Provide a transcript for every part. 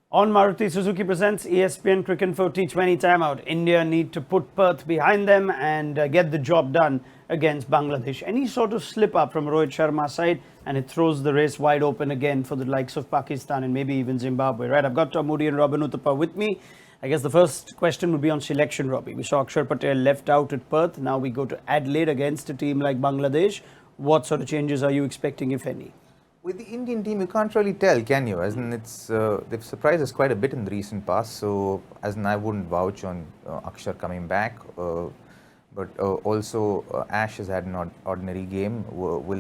On Maruti Suzuki presents ESPN Cricinfo T20 timeout. India need to put Perth behind them and get the job done against Bangladesh. Any sort of slip up from Rohit Sharma's side and it throws the race wide open again for the likes of Pakistan and maybe even Zimbabwe. Right, I've got Moody and Uthappa with me. I guess the first question would be on selection, Robbie. We saw Akshar Patel left out at Perth. Now we go to Adelaide against a team like Bangladesh. What sort of changes are you expecting, if any? With the Indian team, you can't really tell, can you? As in, they've surprised us quite a bit in the recent past. So, as in, I wouldn't vouch on Akshar coming back. But also, Ash has had an ordinary game. Will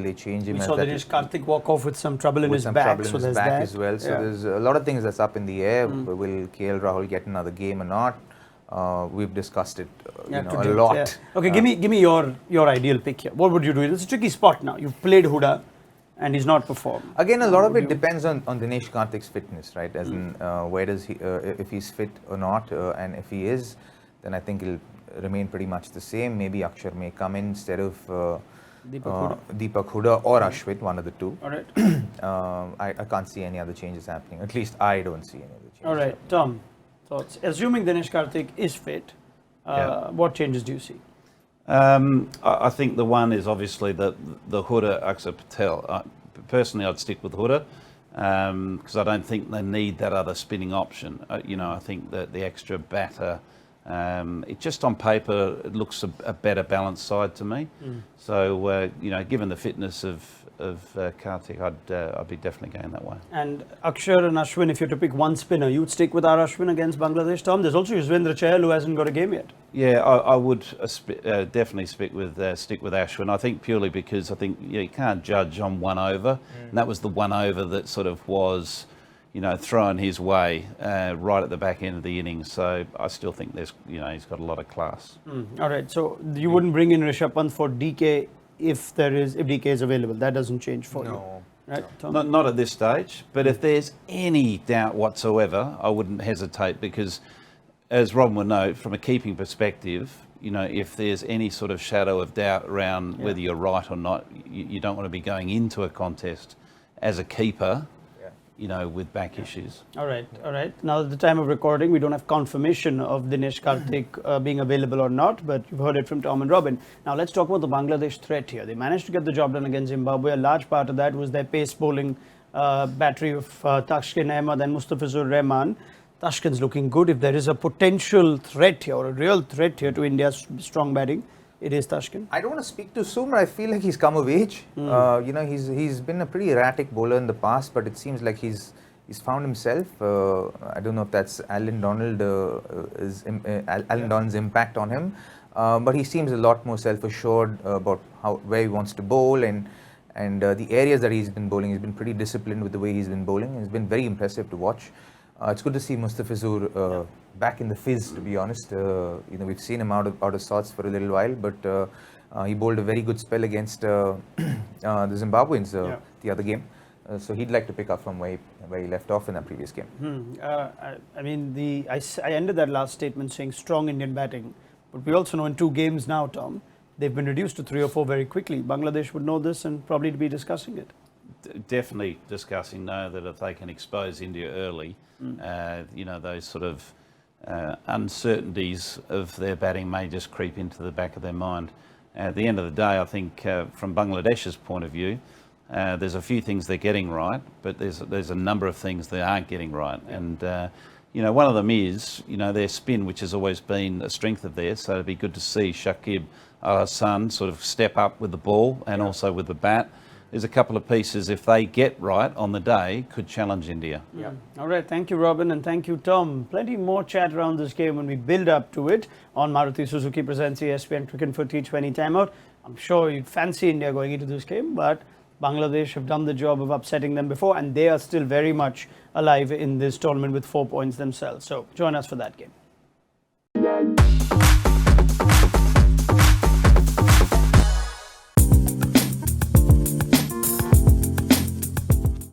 they change him? We as saw that Dinesh Karthik walk off with some trouble in his back. So there's that as well. So there's a lot of things that's up in the air. Will KL Rahul get another game or not? We've discussed it a lot. Yeah. Okay, give me your ideal pick here. What would you do? It's a tricky spot now. You've played Huda and he's not performed. Again, a lot of it depends on Dinesh Karthik's fitness, right? As in, where does he, if he's fit or not, and if he is, then I think he'll remain pretty much the same. Maybe Akshar may come in instead of Deepak Huda or Ashwin, one of the two. All right. I can't see any other changes happening. At least I don't see any other changes. All right, Tom, thoughts? Assuming Dinesh Karthik is fit, what changes do you see? I think the one is obviously the Huda Akshar Patel. Personally, I'd stick with Huda because I don't think they need that other spinning option. I think that the extra batter, it just on paper, it looks a better balanced side to me. So, given the fitness of Karthik, I'd be definitely going that way. And Akshar and Ashwin, if you had to pick one spinner, you'd stick with our Ashwin against Bangladesh, Tom? There's also Yuzvendra Chahal who hasn't got a game yet. Yeah, I would definitely stick with Ashwin. I think purely because I think you can't judge on one over. And that was the one over that sort of was, thrown his way right at the back end of the innings. So I still think there's, he's got a lot of class. All right, so you wouldn't bring in Rishabh Pant for DK if DK is available. That doesn't change for you, right? Tom? Not at this stage. But if there's any doubt whatsoever, I wouldn't hesitate because, as Robin would know, from a keeping perspective, if there's any sort of shadow of doubt around whether you're right or not, you don't want to be going into a contest as a keeper, with back issues. All right. Now, at the time of recording, we don't have confirmation of Dinesh Karthik being available or not, but you've heard it from Tom and Robin. Now, let's talk about the Bangladesh threat here. They managed to get the job done against Zimbabwe. A large part of that was their pace bowling battery of Taskin, Ahmed and Mustafizur Rahman. Taskin's looking good. If there is a potential threat here, or a real threat here to India's strong batting, it is Taskin. I don't want to speak too soon, but I feel like he's come of age. He's been a pretty erratic bowler in the past, but it seems like he's found himself. I don't know if that's Alan Donald's impact on him, but he seems a lot more self-assured about where he wants to bowl and the areas that he's been bowling. He's been pretty disciplined with the way he's been bowling. It's been very impressive to watch. It's good to see Mustafizur back in the fizz, to be honest. We've seen him out of sorts for a little while, but he bowled a very good spell against the Zimbabweans the other game. So he'd like to pick up from where he left off in that previous game. I ended that last statement saying strong Indian batting, but we also know in 2 games now, Tom, they've been reduced to 3 or 4 very quickly. Bangladesh would know this and probably be discussing it. Definitely discussing that if they can expose India early, those sort of uncertainties of their batting may just creep into the back of their mind. At the end of the day, I think from Bangladesh's point of view, there's a few things they're getting right, but there's a number of things they aren't getting right. And, one of them is, their spin, which has always been a strength of theirs. So it'd be good to see Shakib Al Hassan sort of step up with the ball and also with the bat. There's a couple of pieces, if they get right on the day, could challenge India. Yeah. All right. Thank you, Robin, and thank you, Tom. Plenty more chat around this game when we build up to it on Maruti Suzuki presents ESPN Cricinfo T20 timeout. I'm sure you'd fancy India going into this game, but Bangladesh have done the job of upsetting them before, and they are still very much alive in this tournament with 4 points themselves. So join us for that game.